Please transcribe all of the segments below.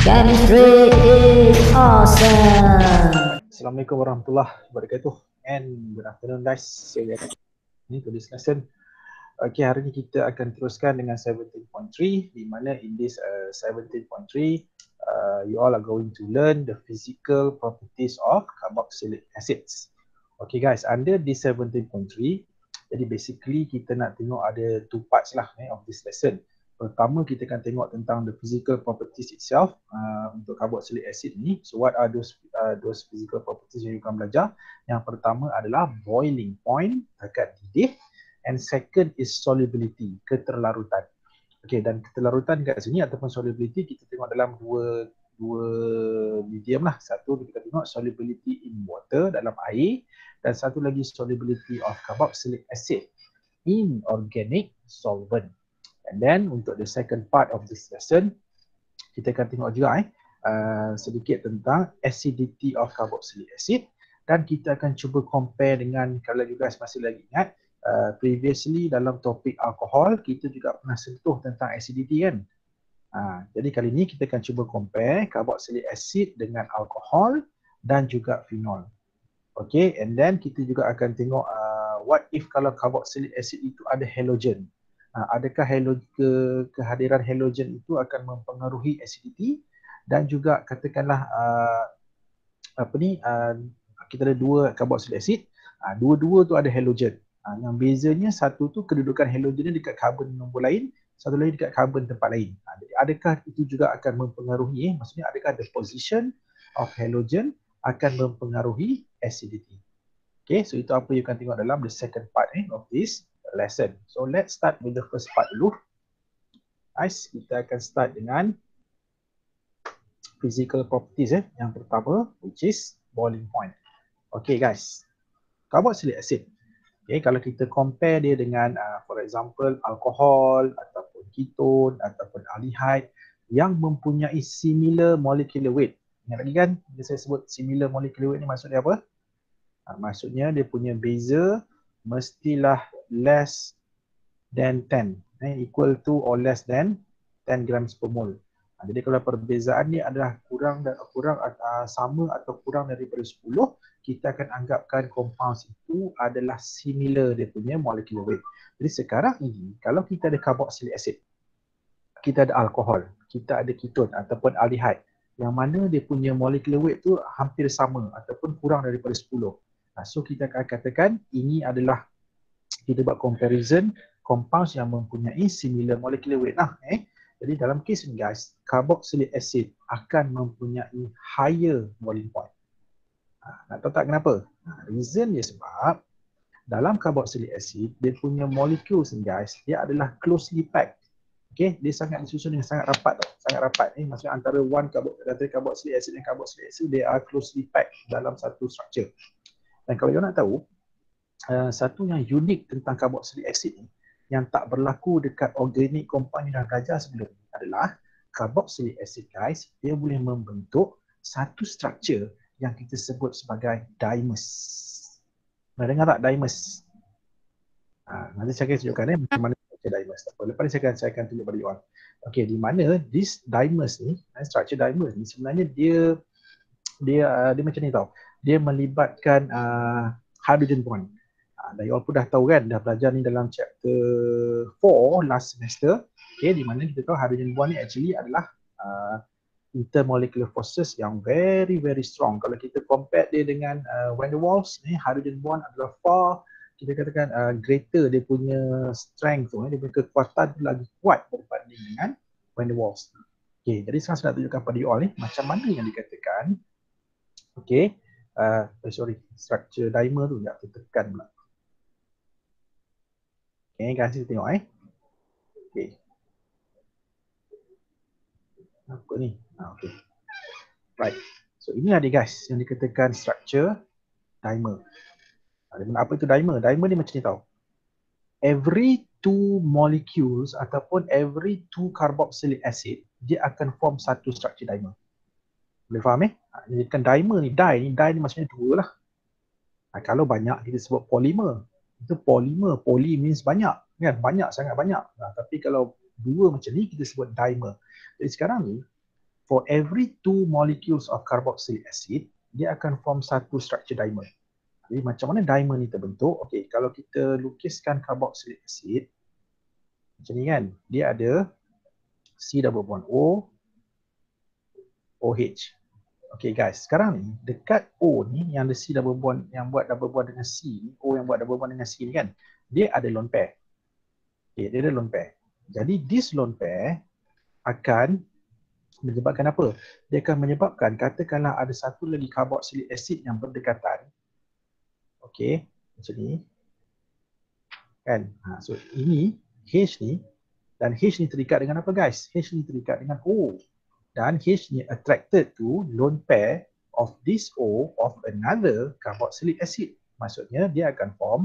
Chemistry is awesome. Assalamualaikum warahmatullahi wabarakatuh and good afternoon guys. So ini to this lesson. Okay, hari ni kita akan teruskan dengan 17.3 di mana in this 17.3 you all are going to learn the physical properties of carboxylic acids. Okay guys, under this 17.3 jadi basically kita nak tengok ada two parts lah of this lesson. Pertama kita akan tengok tentang the physical properties itself untuk carboxylic acid ni. So what are those physical properties yang you akan belajar? Yang pertama adalah boiling point, dekat didih, and second is solubility, keterlarutan. Okay, dan keterlarutan kat sini ataupun solubility kita tengok dalam dua medium lah. Satu kita tengok solubility in water, dalam air, dan satu lagi solubility of carboxylic acid in organic solvent. And then untuk the second part of this lesson, kita akan tengok juga sedikit tentang acidity of carboxylic acid, dan kita akan cuba compare dengan, kalau you guys masih lagi ingat, previously dalam topik alkohol kita juga pernah sentuh tentang acidity kan. Jadi kali ini kita akan cuba compare carboxylic acid dengan alkohol dan juga phenol. Okay, and then kita juga akan tengok what if kalau carboxylic acid itu ada halogen. Adakah kehadiran halogen itu akan mempengaruhi acidity, dan juga katakanlah kita ada dua carboxylic acid, dua-dua tu ada halogen. Yang bezanya satu tu kedudukan halogennya dekat karbon nombor lain, satu lagi dekat karbon tempat lain. Jadi adakah itu juga akan mempengaruhi, maksudnya adakah the position of halogen akan mempengaruhi acidity. Okay, so itu apa you akan tengok dalam the second part of this lesson. So let's start with the first part dulu. Guys, kita akan start dengan physical properties yang pertama, which is boiling point. Okay guys, carboxylic acid. Okay, kalau kita compare dia dengan for example alkohol ataupun ketone ataupun aldehyde yang mempunyai similar molecular weight. Ingat lagi kan, bila saya sebut similar molecular weight ni maksudnya apa? Maksudnya dia punya beza mestilah less than 10, equal to or less than 10 grams per mole. Jadi kalau perbezaan ni adalah sama atau kurang daripada 10, kita akan anggapkan compounds itu adalah similar dia punya molecular weight. Jadi sekarang ini kalau kita ada carboxylic acid, kita ada alkohol, kita ada ketone ataupun aldehyde, yang mana dia punya molecular weight tu hampir sama ataupun kurang daripada 10. So kita akan katakan ini adalah, kita buat comparison compounds yang mempunyai similar molecular weight lah. Jadi dalam kes ni guys, carboxylic acid akan mempunyai higher boiling point. Nak tahu tak kenapa? Reason dia sebab dalam carboxylic acid, dia punya molecules ni guys, dia adalah closely packed. Okay, dia sangat disusun dengan sangat rapat tau. Sangat rapat. Maksudnya antara carboxylic acid dan carboxylic acid, they are closely packed dalam satu structure. Dan kalau you nak tahu, satu yang unik tentang carboxylic acid ni yang tak berlaku dekat organic compound yang dah belajar sebelum ni adalah carboxylic acid guys, dia boleh membentuk satu structure yang kita sebut sebagai dimers. Pernah dengar tak dimers? Nanti saya akan tunjukkan macam mana structure dimers. Lepas ni saya akan tunjuk pada you all. Okay, di mana this dimers ni, structure dimers ni sebenarnya dia macam ni tau. Dia melibatkan hydrogen bond. Dan you all pun dah tahu kan, dah belajar ni dalam chapter 4 last semester. Okay, di mana kita tahu hydrogen bond ni actually adalah intermolecular forces yang very very strong. Kalau kita compare dia dengan van der Waals, hydrogen bond adalah far, kita katakan greater, dia punya strength tu, dia punya kekuatan tu lagi kuat berbanding dengan van der Waals. Okay, jadi sekarang saya nak tunjukkan pada you all ni macam mana yang dikatakan. Okay, structure dimer tu, sekejap kita tekan pula. Okay, kasih tengok Okay. Apa ni? Okay. Right. So ini ada guys yang dikatakan structure dimer. Apa itu dimer? Dimer ni macam ni tau. Every two molecules ataupun every two carboxylic acid, dia akan form satu structure dimer. Boleh faham Jadi kan dimer ni, di ni maksudnya dua lah. Kalau banyak kita sebut polymer. Itu polymer, poly means banyak kan, banyak, sangat banyak. Tapi kalau dua macam ni kita sebut dimer. Jadi sekarang ni for every 2 molecules of carboxylic acid, dia akan form satu structure dimer. Jadi macam mana dimer ni terbentuk? Okey, kalau kita lukiskan carboxylic acid macam ni kan, dia ada C double bond O, OH. Okey guys, sekarang ni dekat O ni yang ada C double bond, yang buat double bond dengan C ni, O yang buat double bond dengan C ni kan, dia ada lone pair. Okey, dia ada lone pair. Jadi this lone pair akan menyebabkan apa? Dia akan menyebabkan katakanlah ada satu lagi carboxylic acid yang berdekatan. Okey, macam ni. Kan? So ini H ni dan H ni terikat dengan apa guys? H ni terikat dengan O. Dan H ni attracted to lone pair of this O of another carboxylic acid. Maksudnya dia akan form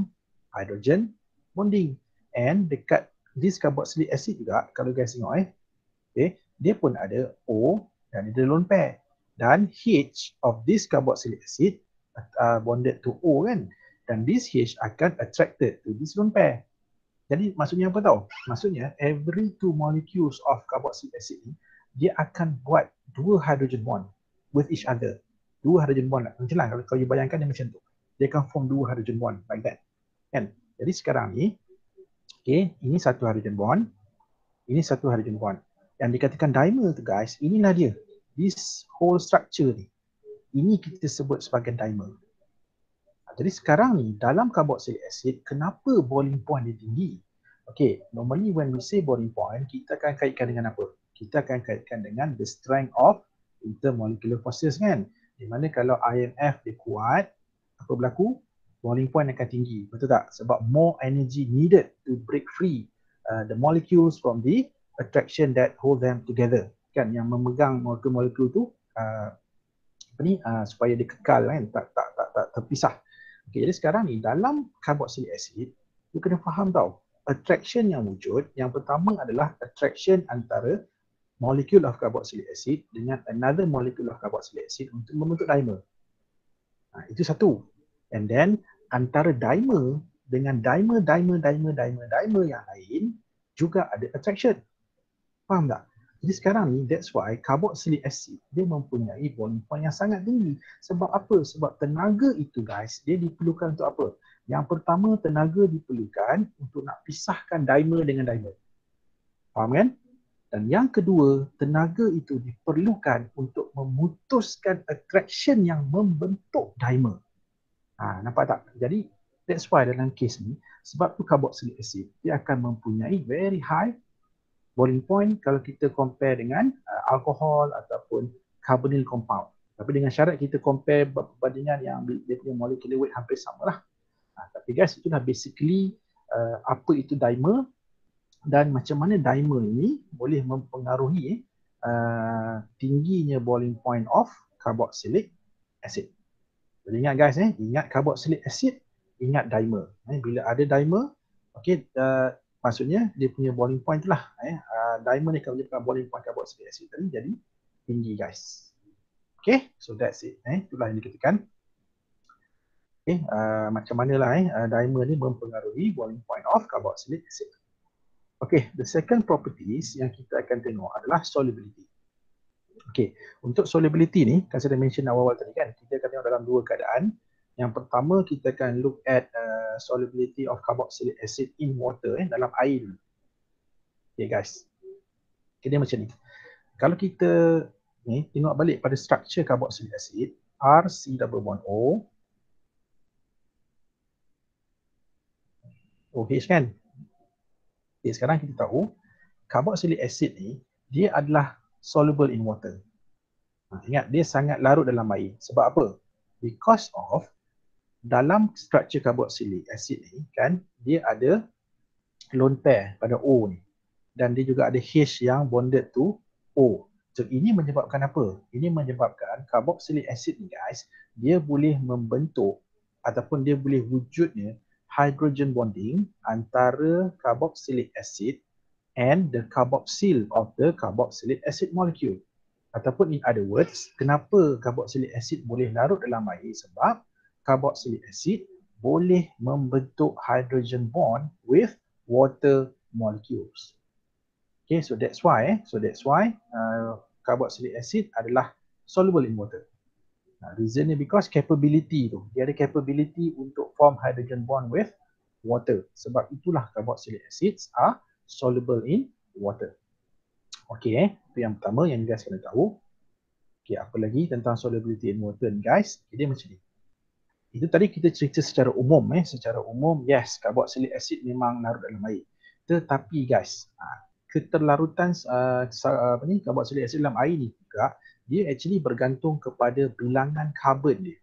hydrogen bonding. And dekat this carboxylic acid juga, kalau guys tengok okay, dia pun ada O dan ada lone pair. Dan H of this carboxylic acid bonded to O kan. Dan this H akan attracted to this lone pair. Jadi maksudnya apa tahu? Maksudnya every 2 molecules of carboxylic acid ni dia akan buat 2 hydrogen bond with each other. 2 hydrogen bond lah. Macam lah kalau you bayangkan dia macam tu. Dia akan form 2 hydrogen bond like that. Kan? Jadi sekarang ni, okay, ini satu hydrogen bond. Ini satu hydrogen bond. Yang dikatakan dimer tu guys, inilah dia. This whole structure ni. Ini kita sebut sebagai dimer. Jadi sekarang ni dalam carboxylic acid, kenapa boiling point dia tinggi? Okay, normally when we say boiling point, kita akan kaitkan dengan apa? Kita akan kaitkan dengan the strength of intermolecular forces kan. Di mana kalau IMF dia kuat, apa berlaku? Boiling point akan tinggi. Betul tak? Sebab more energy needed to break free the molecules from the attraction that hold them together. Kan, yang memegang molekul-molekul tu supaya dia kekal kan, tak terpisah. Okay, jadi sekarang ni dalam carboxylic acid, you kena faham tau, attraction yang wujud, yang pertama adalah attraction antara molecule of carboxylic acid dengan another molecule of carboxylic acid untuk membentuk dimer. Itu satu. And then antara dimer dengan dimer yang lain juga ada attraction. Faham tak? Jadi sekarang ni that's why carboxylic acid dia mempunyai boiling point yang sangat tinggi. Sebab apa? Sebab tenaga itu guys, dia diperlukan untuk apa? Yang pertama, tenaga diperlukan untuk nak pisahkan dimer dengan dimer. Faham kan? Dan yang kedua, tenaga itu diperlukan untuk memutuskan attraction yang membentuk dimer. Nampak tak? Jadi, that's why dalam kes ni, sebab tu carboxylic acid, dia akan mempunyai very high boiling point kalau kita compare dengan alkohol ataupun carbonyl compound. Tapi dengan syarat kita compare perbandingan yang dia punya molecular weight hampir sama lah. Tapi guys, itulah basically apa itu dimer. Dan macam mana dimer ini boleh mempengaruhi tingginya boiling point of carboxylic acid. Jadi ingat guys, ingat carboxylic acid, ingat dimer. Bila ada dimer, okay, maksudnya dia punya boiling point itulah. Dimer ni akan menyebabkan boiling point carboxylic acid tadi jadi tinggi guys. Okay, so that's it. Itulah yang dikatakan. Okay, macam manalah dimer ni mempengaruhi boiling point of carboxylic acid. Okay, the second properties yang kita akan tengok adalah solubility. Okay, untuk solubility ni, kan saya dah mention awal-awal tadi kan, kita akan tengok dalam dua keadaan. Yang pertama, kita akan look at solubility of carboxylic acid in water, dalam air dulu. Okay guys, okay, dia macam ni. Kalau kita tengok balik pada structure carboxylic acid, RC double bond O, OH kan? Okay, sekarang kita tahu carboxylic acid ni dia adalah soluble in water. Ingat, dia sangat larut dalam air. Sebab apa? Because of dalam structure carboxylic acid ni kan, dia ada lone pair pada O ni. Dan dia juga ada H yang bonded to O. So ini menyebabkan apa? Ini menyebabkan carboxylic acid ni guys, dia boleh membentuk ataupun dia boleh wujudnya hydrogen bonding antara carboxylic acid and the carboxyl of the carboxylic acid molecule. Ataupun in other words, kenapa carboxylic acid boleh larut dalam air? Sebab carboxylic acid boleh membentuk hydrogen bond with water molecules. Okay, so that's why carboxylic acid adalah soluble in water. Reasonnya because capability tu, dia ada capability untuk form hydrogen bond with water. Sebab itulah carboxylic acids are soluble in water. Okey, itu yang pertama yang guys kena tahu. Okey, apa lagi tentang solubility in water ni guys? Dia macam ni. Itu tadi kita cerita secara umum secara umum yes, carboxylic acid memang larut dalam air. Tetapi guys, keterlarutan carboxylic acid dalam air ni juga dia actually bergantung kepada bilangan karbon dia.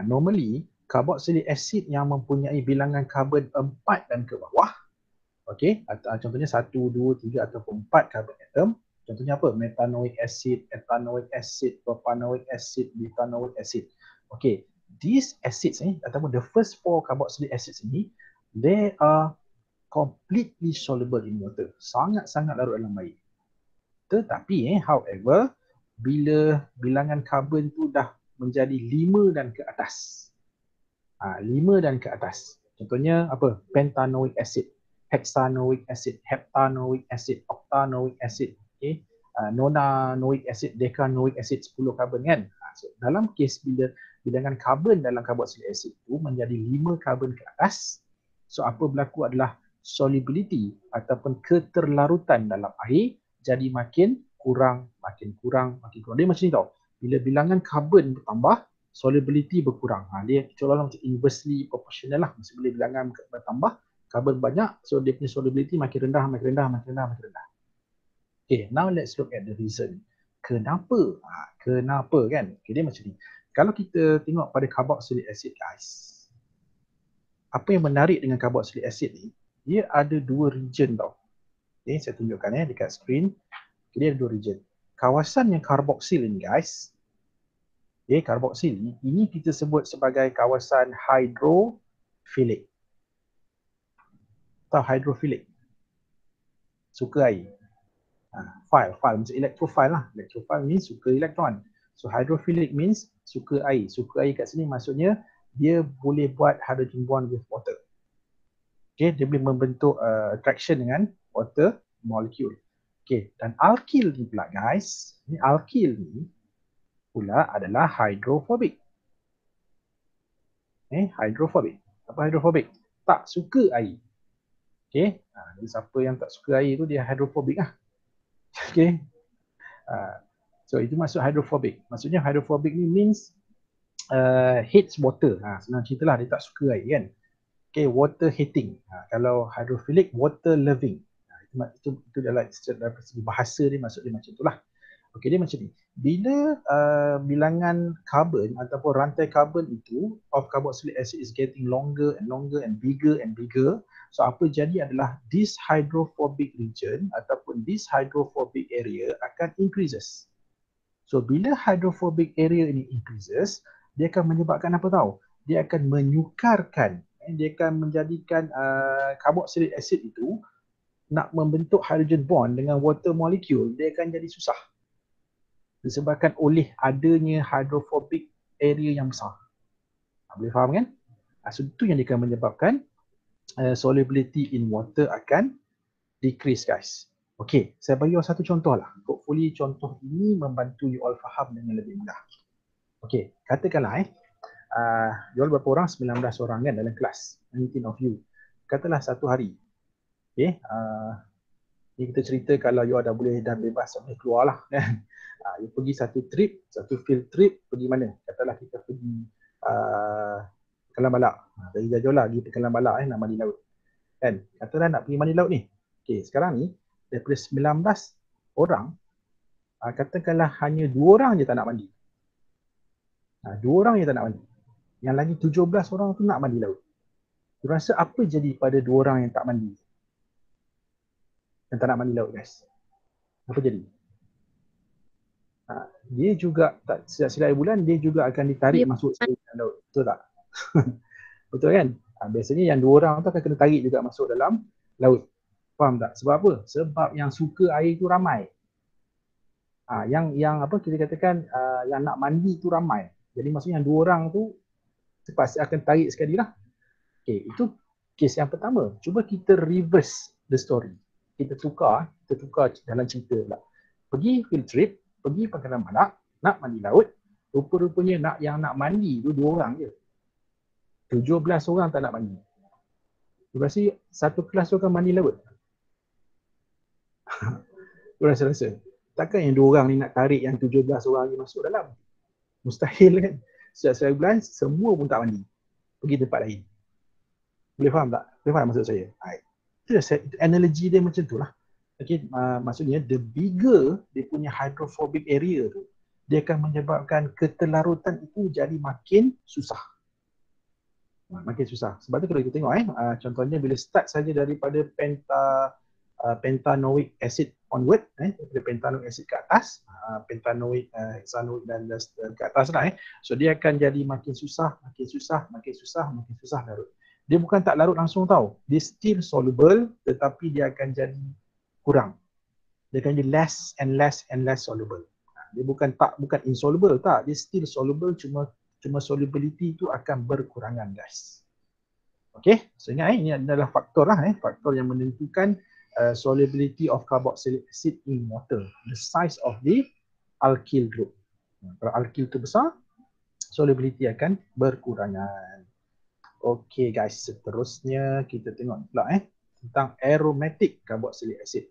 Normally carboxylic acid yang mempunyai bilangan karbon 4 dan ke bawah, okey, contohnya 1, 2, 3 ataupun 4 carbon atom. Contohnya apa? Methanoic acid, ethanoic acid, propanoic acid, butanoic acid. Okey, these acids ataupun the first 4 carboxylic acids ini, they are completely soluble in water. Sangat-sangat larut dalam air. Tetapi however, bila bilangan karbon tu dah menjadi 5 dan ke atas. 5 dan ke atas. Contohnya apa? Pentanoic acid, hexanoic acid, heptanoic acid, octanoic acid, okay? Nonanoic acid, decanoic acid, 10 karbon kan. So, dalam kes bila bilangan karbon dalam carboxylic acid tu menjadi 5 karbon ke atas, so apa berlaku adalah solubility ataupun keterlarutan dalam air jadi makin kurang. Dia macam ni tau. Bila bilangan karbon bertambah, solubility berkurang. Dia seolah-olah macam inversely proportional lah. Bila bilangan bertambah, karbon banyak, so dia punya solubility makin rendah. Okay, now let's look at the reason. Kenapa? Kenapa kan? Okay, dia macam ni. Kalau kita tengok pada carboxylic acid guys, apa yang menarik dengan carboxylic acid ni, dia ada 2 region tau. Okay, saya tunjukkan dekat screen. Okay, dia ada 2 region. Kawasan yang karboksil ni guys, okay, karboksil ini kita sebut sebagai kawasan hydrophilic. Tahu hydrophilic? Suka air. File macam electrophile lah. Electrophile means suka elektron. So hydrophilic means suka air. Suka air kat sini maksudnya dia boleh buat hydrogen bond with water. Okay, dia boleh membentuk attraction dengan water molecule. Okay, dan alkyl ni pula guys, ni alkyl ni pula adalah hydrophobic. Hydrophobic. Apa hydrophobic? Tak suka air. Okay, jadi siapa yang tak suka air tu dia hydrophobic lah. Okay, so itu maksud hydrophobic. Maksudnya hydrophobic ni means hates water. Senang cerita lah, dia tak suka air kan. Okay, water hating. Kalau hydrophilic, water loving. Itu dalam segi bahasa dia maksud dia macam itulah. Okay, dia macam ni. Bila bilangan karbon ataupun rantai karbon itu of carboxylic acid is getting longer and bigger, so apa jadi adalah this hydrophobic region ataupun this hydrophobic area akan increases. So bila hydrophobic area ini increases, dia akan menyebabkan apa tahu? Dia akan menyukarkan, dia akan menjadikan carboxylic acid itu nak membentuk hydrogen bond dengan water molecule, dia akan jadi susah. Disebabkan oleh adanya hydrophobic area yang besar. Boleh faham kan? So itu yang akan menyebabkan solubility in water akan decrease guys. Okay, saya bagi satu contoh lah. Hopefully contoh ini membantu you all faham dengan lebih mudah. Okay, katakanlah you all berapa orang? 19 orang kan dalam kelas. 19 of you. Katalah satu hari. Okay, ni kita cerita kalau you dah boleh dah bebas sampai keluar lah kan. You pergi satu trip, satu field trip, pergi mana? Katalah kita pergi Kelang Balak. Dari jauh lah pergi ke Kelang Balak nak mandi laut. Kan? Katalah nak pergi mandi laut ni. Okey, sekarang ni daripada 19 orang, katakanlah hanya 2 orang je tak nak mandi. 2 orang je tak nak mandi. Yang lagi 17 orang tu nak mandi laut. You rasa apa jadi pada 2 orang yang tak mandi? Yang tak nak mandi laut guys? Apa jadi? Dia juga tak silap air bulan, dia juga akan ditarik masuk dalam laut. Betul tak? Betul kan? Biasanya yang 2 orang tu akan kena tarik juga masuk dalam laut. Faham tak? Sebab apa? Sebab yang suka air tu ramai. Yang apa kita katakan yang nak mandi tu ramai. Jadi maksudnya yang 2 orang tu pasti akan tarik sekali lah. Okay, itu kes yang pertama. Cuba kita reverse the story. Kita tukar dalam cerita pula. Pergi field trip, pergi pangkalan badak, nak mandi laut. Rupa-rupanya yang nak mandi tu 2 orang je. 17 orang tak nak mandi. Lepas tu satu kelas tu akan mandi laut. Tu rasa-rasa. Takkan yang 2 orang ni nak tarik yang 17 orang ni masuk dalam? Mustahil kan? Setiap bulan semua pun tak mandi. Pergi tempat lain. Boleh faham tak? Boleh faham maksud saya? Itu analogi dia macam tu lah. Okay, maksudnya the bigger dia punya hydrophobic area tu, dia akan menyebabkan ketelarutan itu jadi makin susah. Makin susah. Sebab tu kalau kita tengok contohnya bila start saja daripada pentanoic acid onward, daripada pentanoic acid ke atas, pentanoic, hexanoic dan ke atas lah. So dia akan jadi makin susah, makin susah, makin susah, makin susah larut. Dia bukan tak larut langsung tau. Dia still soluble tetapi dia akan jadi kurang. Dia akan jadi less and less and less soluble. Dia bukan insoluble tak, dia still soluble, cuma solubility itu akan berkurangan guys. Okay, so ingat ini adalah faktor lah, faktor yang menentukan solubility of carboxylic acid in water, the size of the alkyl group. Kalau alkyl itu besar, solubility akan berkurangan. Okay guys, seterusnya kita tengok pula tentang aromatic carboxylic acid.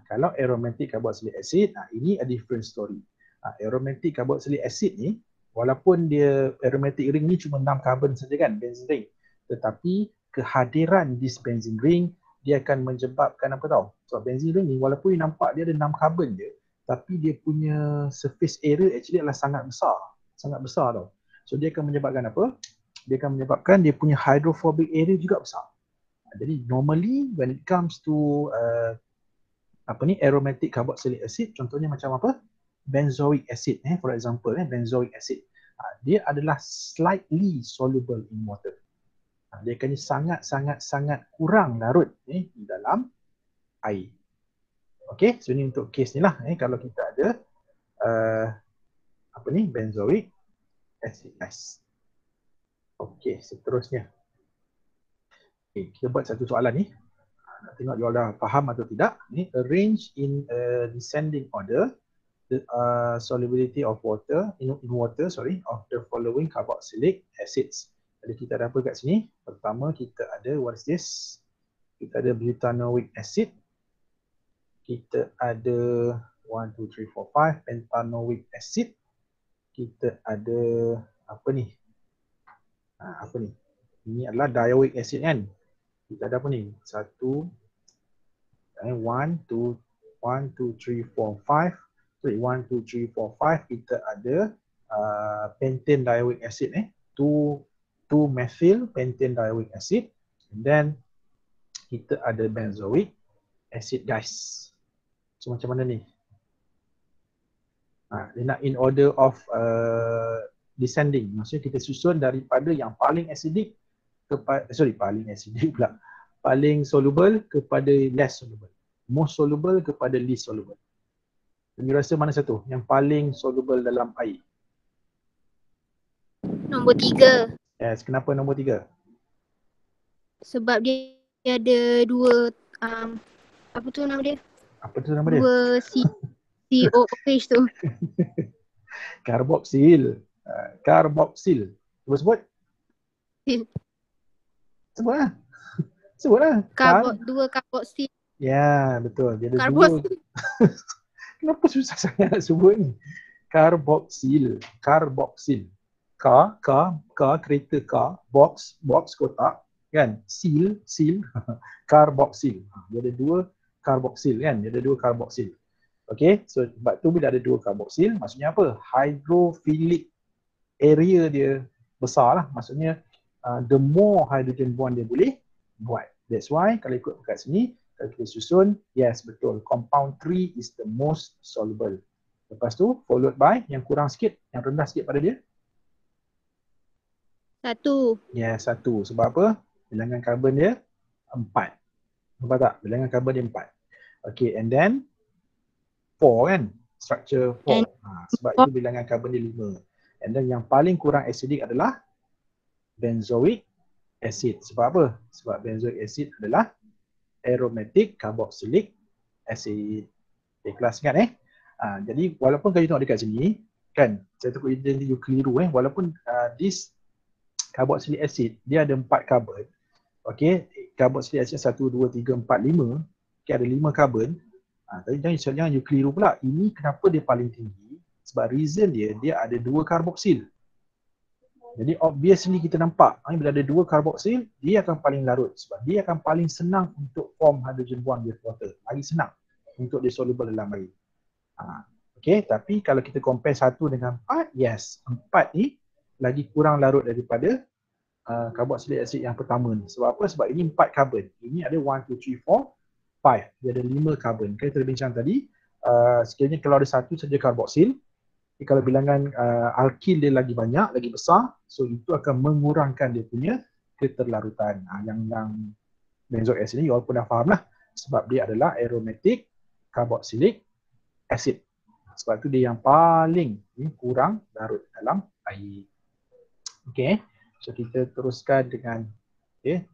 Kalau aromatic carboxylic acid, ini a different story. Aromatic carboxylic acid ni, walaupun dia aromatic ring ni cuma 6 carbon saja kan, benzene ring. Tetapi kehadiran this benzene ring, dia akan menyebabkan apa tau? So benzene ring ni walaupun nampak dia ada 6 carbon je, tapi dia punya surface area actually adalah sangat besar. Sangat besar tau. So dia akan menyebabkan apa? Dia akan menyebabkan dia punya hydrophobic area juga besar. Jadi normally when it comes to aromatic carboxylic acid, contohnya macam apa? Benzoic acid, for example, benzoic acid. Dia adalah slightly soluble in water. Dia akan sangat kurang larut di dalam air. Okey, so ini untuk case ni lah. Kalau kita ada benzoic acid. Nice. Okey, seterusnya. Okay, kita buat satu soalan ni. Nak tengok you all dah faham atau tidak. Ni arrange in a descending order the solubility of water in water of the following carboxylic acids. Jadi kita ada apa kat sini? Pertama kita ada what is this? Kita ada butanoic acid. Kita ada 1 2 3 4 5 pentanoic acid. Kita ada apa ni? Apa ni? Ini adalah dioic acid kan? Kita ada apa ni? 1 2 3 4 5. Sorry, 1 2 3 4 5 kita ada pentane dioic acid 2-methyl pentane dioic acid, and then kita ada benzoic acid guys. So macam mana ni? Dia nak in order of descending. Maksudnya kita susun daripada yang paling acidic kepada paling soluble kepada less soluble. Most soluble kepada least soluble. You rasa mana satu yang paling soluble dalam air? Nombor 3. Yes, kenapa nombor 3? Sebab dia ada 2 apa tu nama dia? Apa tu nama dia? 2 COOH tu. Carboxyl. Carboxyl. Cuba sebut. Sebutlah. Sebutlah. 2 karboxil. Ya, betul. Dia ada Karboxil. 2. Kenapa susah sangat nak sebut ni? Carboxyl. Carboxyl. Kereta car, box kotak, kan? Seal, carboxyl. Dia ada 2 carboxyl kan? Dia ada 2 carboxyl. Okay, so sebab tu bila ada 2 carboxyl, maksudnya apa? Hydrophilic area dia besar lah. Maksudnya the more hydrogen bond dia boleh buat. That's why kalau ikut kat sini, kalau kita susun, yes betul, compound 3 is the most soluble. Lepas tu followed by yang kurang sikit, yang rendah sikit pada dia. 1. Yes, 1. Sebab apa? Bilangan karbon dia 4. Nampak tak? Bilangan karbon dia 4. Okay, and then 4 kan? Structure 4. Sebab itu bilangan karbon dia 5. And then yang paling kurang acidic adalah benzoic acid. Sebab apa? Sebab benzoic acid adalah aromatic carboxylic acid. Okay, kelas ingat Jadi walaupun kalau you tengok dekat sini, kan, saya takut you keliru walaupun this carboxylic acid dia ada 4 carbon. Okey, carboxylic acid 1 2 3 4 5. Okey, ada 5 carbon. Tapi jangan you keliru pula. Ini kenapa dia paling tinggi? Sebab reason dia ada 2 karboksil. Jadi obviously kita nampak bila ada 2 karboksil, dia akan paling larut sebab dia akan paling senang untuk form hydrogen bond with water. Lagi senang untuk dia soluble dalam air. Okey, tapi kalau kita compare 1 dengan 4, yes, 4 ni lagi kurang larut daripada carboxylic acid yang pertama ni. Sebab apa? Sebab ini 4 carbon. Ini ada 1 2 3 4 5. Dia ada 5 carbon. Kita bincang tadi, sekiranya kalau ada satu saja karboksil, kalau bilangan alkil dia lagi banyak, lagi besar, so itu akan mengurangkan dia punya keterlarutan. Yang benzoic acid ni you all pun dah faham lah, sebab dia adalah aromatic carboxylic acid. Sebab tu dia yang paling kurang larut dalam air. Okay, so kita teruskan dengan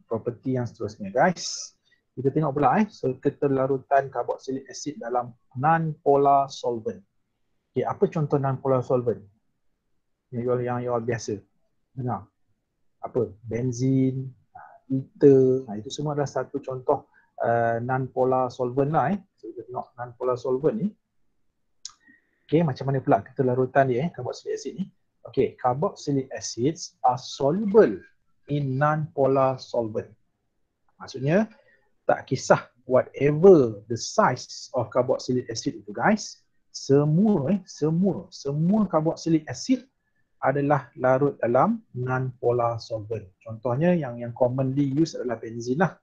property yang seterusnya guys. Kita tengok pula so keterlarutan carboxylic acid dalam non-polar solvent. Okay, apa contoh non-polar solvent? Yang you all biasa dengar. Apa? Benzin, ether, itu semua adalah satu contoh non-polar solvent lah. So kita tengok non-polar solvent ni. Okay, macam mana pula keterlarutan dia carboxylic acid ni? Okay, carboxylic acids are soluble in non-polar solvent. Maksudnya, tak kisah whatever the size of carboxylic acid itu guys, semua carboxylic acid adalah larut dalam non-polar solvent. Contohnya yang commonly used adalah benzin lah.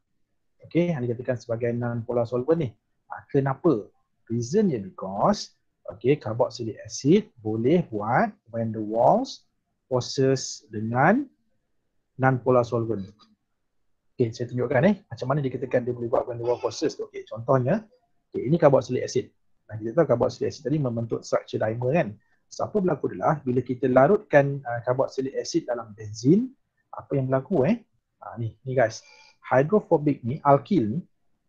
Okay, yang dikatakan sebagai non-polar solvent ni. Kenapa? Reason dia because carboxylic acid boleh buat van der Waals forces dengan non-polar solvent. Okay, saya tunjukkan macam mana dikatakan dia boleh buat van der Waals forces tu. Okay, contohnya, ini carboxylic acid. Kita tahu carboxylic acid tadi membentuk structure dimer kan. So, apa berlaku adalah bila kita larutkan carboxylic acid dalam benzin, apa yang berlaku ni guys, hydrophobic ni, alkyl ni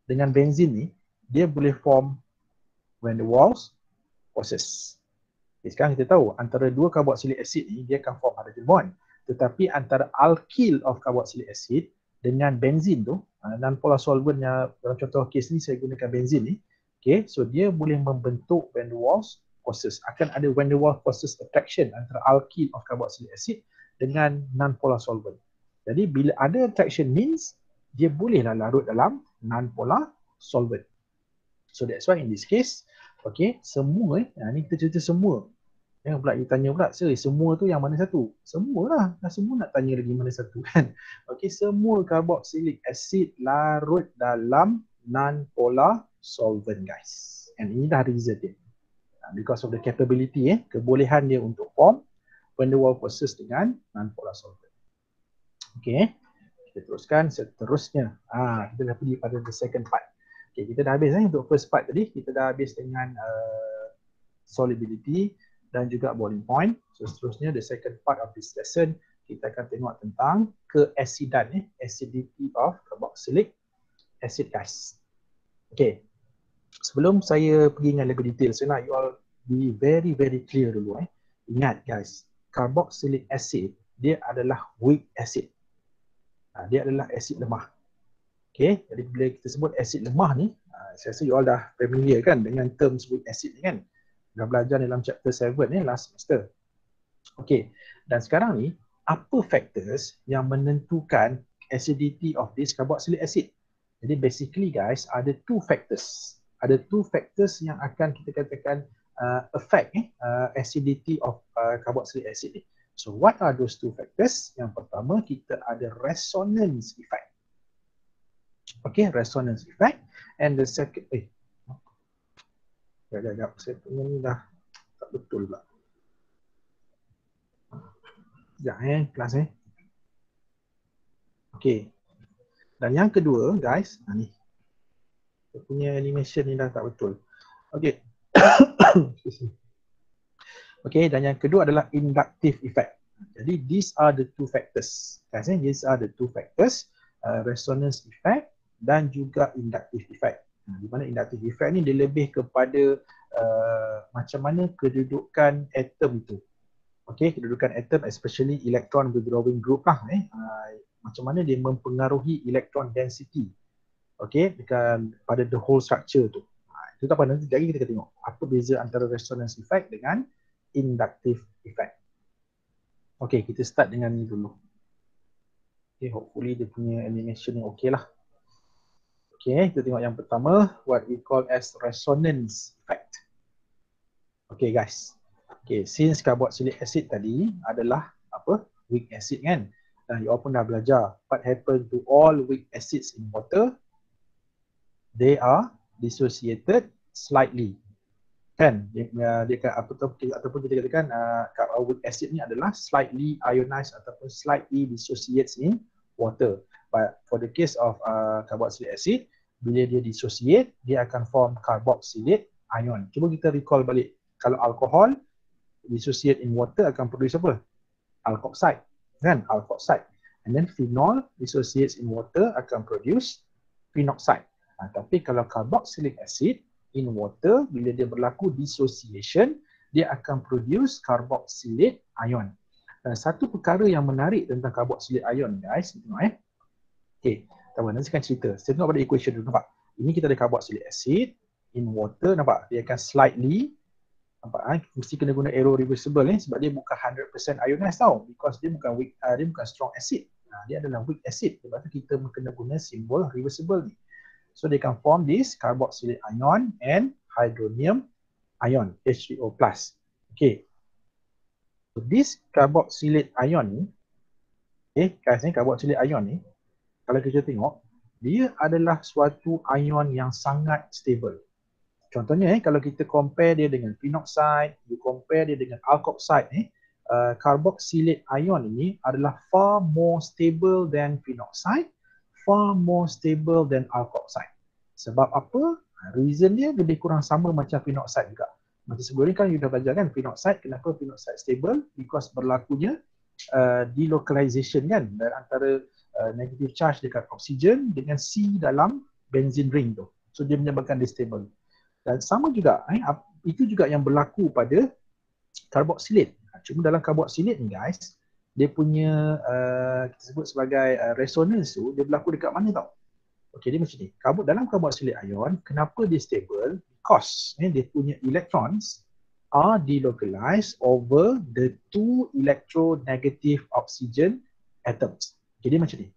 dengan benzin ni, dia boleh form van der Waals forces. Okay, sekarang kita tahu antara dua carboxylic acid ni dia akan form hydrogen bond. Tetapi antara alkyl of carboxylic acid dengan benzin tu, non-polar solventnya dalam contoh kes ni saya gunakan benzin ni. Okay, so dia boleh membentuk van der Waals forces. Akan ada van der Waals forces attraction antara alkyl of carboxylic acid dengan non-polar solvent. Jadi bila ada attraction means dia bolehlah larut dalam non-polar solvent. So that's why in this case, semua ni kita cerita semua. Jangan pula you tanya pula, semua tu yang mana satu? Semualah. Semua nak tanya lagi mana satu kan. Semua carboxylic acid larut dalam non-polar solvent guys. And ini dah reason dia. Because of the capability kebolehan dia untuk form van der Waals forces dengan non-polar solvent. Okay, kita teruskan seterusnya. Kita dah pergi pada the second part. Okay, kita dah habis untuk first part tadi. Kita dah habis dengan solubility dan juga boiling point. So seterusnya the second part of this lesson kita akan tengok tentang keasidan acidity of carboxylic acid guys. Okay, sebelum saya pergi dengan lebih detail, saya nak you all be very clear dulu. Ingat guys, carboxylic acid dia adalah weak acid. Dia adalah asid lemah. Okay, jadi bila kita sebut asid lemah ni, saya rasa you all dah familiar kan dengan terms weak acid ni kan. Dah belajar dalam chapter 7 last semester. Okay, dan sekarang ni apa factors yang menentukan acidity of this carboxylic acid? Jadi basically guys, ada two factors. Ada two factors yang akan kita katakan affect acidity of carboxylic acid ni. So what are those two factors? Yang pertama kita ada resonance effect. Okay, resonance effect. And the second, Sekejap, saya punya ni dah tak betul pula. Sekejap kelas Okay. Dan yang kedua guys, ni. Saya punya animation ni dah tak betul. Okay. Okay, dan yang kedua adalah inductive effect. Jadi these are the two factors. Guys, these are the two factors, resonance effect dan juga inductive effect. Di mana inductive effect ni dia lebih kepada macam mana kedudukan atom tu. Okey, kedudukan atom especially electron withdrawing group lah. Macam mana dia mempengaruhi electron density. Okey, pada the whole structure tu. Itu tak apa, nanti lagi kita akan tengok apa beza antara resonance effect dengan inductive effect. Okey, kita start dengan ni dulu. Okay, hopefully dia punya animation ni okey lah. Okay, kita tengok yang pertama, what we call as resonance effect. Okay guys, okay, since carboxylic acid tadi adalah apa? Weak acid kan? Dan you all pun dah belajar what happen to all weak acids in water. They are dissociated slightly. Kan? Dia ataupun kita katakan weak acid ni adalah slightly ionized ataupun slightly dissociates in water. But for the case of carboxylic acid, bila dia dissociate, dia akan form carboxylate ion. Cuba kita recall balik. Kalau alkohol dissociate in water akan produce apa? Alkoxide. Kan? Alkoxide. And then phenol dissociates in water akan produce phenoxide. Tapi kalau carboxylic acid in water, bila dia berlaku dissociation, dia akan produce carboxylate ion. Dan satu perkara yang menarik tentang carboxylate ion guys, tengok okay, nanti akan cerita. Saya tengok pada equation dulu, nampak? Ini kita ada carboxylic acid in water, nampak? Dia akan slightly, nampak? Mesti kena guna arrow reversible sebab dia bukan 100% ionized tau, because dia bukan weak, dia bukan strong acid. Dia adalah weak acid, sebab tu kita kena guna simbol reversible ni. So they can form this carboxylate ion and hydronium ion, H3O+. Okay. So this carboxylate ion ni, okay guys ni, carboxylate ion ni, kalau kita tengok, dia adalah suatu ion yang sangat stable. Contohnya kalau kita compare dia dengan phenoxide, you compare dia dengan alkoxide ni, carboxylate ion ini adalah far more stable than phenoxide, far more stable than alkoxide. Sebab apa? Reason dia lebih kurang sama macam phenoxide juga. Macam sebelum ni kan you dah belajar kan phenoxide, kenapa phenoxide stable? Because berlakunya delocalization kan, dari antara negative charge dekat oksigen dengan C dalam benzene ring tu. So dia menyebabkan dia stable. Dan sama juga, itu juga yang berlaku pada carboxylate. Cuma dalam carboxylate ni guys, dia punya kita sebut sebagai resonance tu, dia berlaku dekat mana tau? Okey, dia macam ni. Dalam carboxylate ion, kenapa dia stable? Because dia punya electrons are delocalized over the two electronegative oxygen atoms. Jadi macam ni.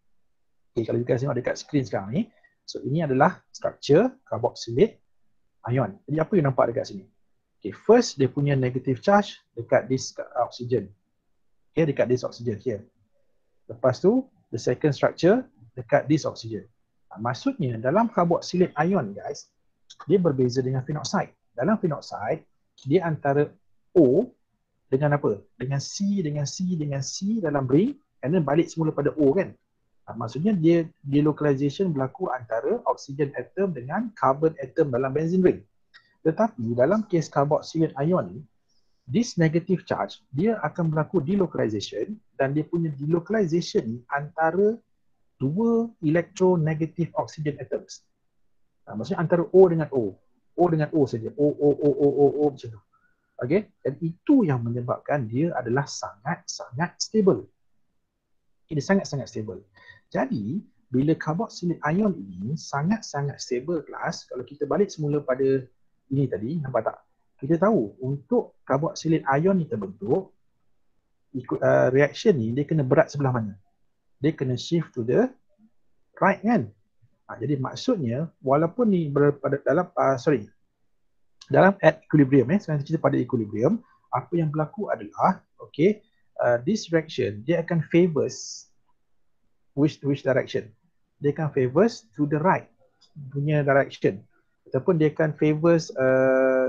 Okay, kalau kita tengok dekat screen sekarang ni, so ini adalah structure carboxylate ion. Jadi apa yang nampak dekat sini? Okay, first dia punya negative charge dekat this oxygen. Okay, dekat this oxygen here. Lepas tu, the second structure dekat this oxygen. Maksudnya dalam carboxylate ion guys, dia berbeza dengan phenoxide. Dalam phenoxide, dia antara O dengan apa? Dengan C, dengan C, dengan C dalam ring, and then balik semula pada O kan? Maksudnya dia delocalization berlaku antara oxygen atom dengan carbon atom dalam benzene ring. Tetapi dalam kes carboxylate ion ni, this negative charge, dia akan berlaku delocalization, dan dia punya delocalization ni antara dua electronegative oxygen atoms. Maksudnya antara O dengan O. O dengan O saja. O macam tu. Okay? Dan itu yang menyebabkan dia adalah sangat-sangat stable. Dia sangat-sangat stable. Jadi, bila carboxylate ion ini sangat-sangat stable kelas, kalau kita balik semula pada ini tadi, nampak tak? Kita tahu untuk carboxylate ion ni terbentuk, reaction ni dia kena berat sebelah mana? Dia kena shift to the right kan? Jadi maksudnya walaupun ni berada dalam dalam at equilibrium sekarang kita pada equilibrium, apa yang berlaku adalah this reaction dia akan favors which direction? Dia akan favors to the right punya direction, ataupun dia akan favors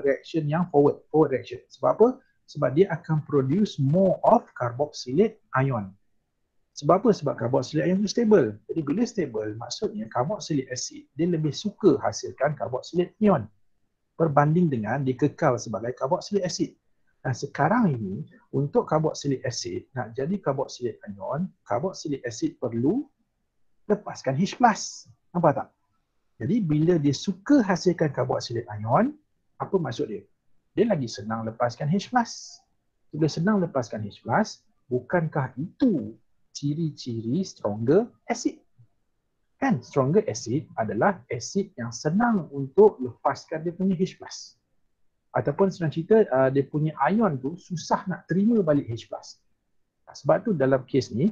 reaction yang forward reaction. Sebab apa? Sebab dia akan produce more of carboxylate ion. Sebab apa? Sebab carboxylate ion itu stable. Jadi bila stable, maksudnya carboxylic acid dia lebih suka hasilkan carboxylate ion berbanding dengan dikekal sebagai carboxylic acid. Dan sekarang ini untuk carboxylic acid nak jadi carboxylate ion, carboxylic acid perlu lepaskan H+. Nampak tak? Jadi bila dia suka hasilkan karboksilat ion, apa maksud dia? Dia lagi senang lepaskan H+. Bila senang lepaskan H+, bukankah itu ciri-ciri stronger acid? Kan stronger acid adalah acid yang senang untuk lepaskan dia punya H+. Ataupun senang cerita dia punya ion tu susah nak terima balik H+. Sebab tu dalam kes ni,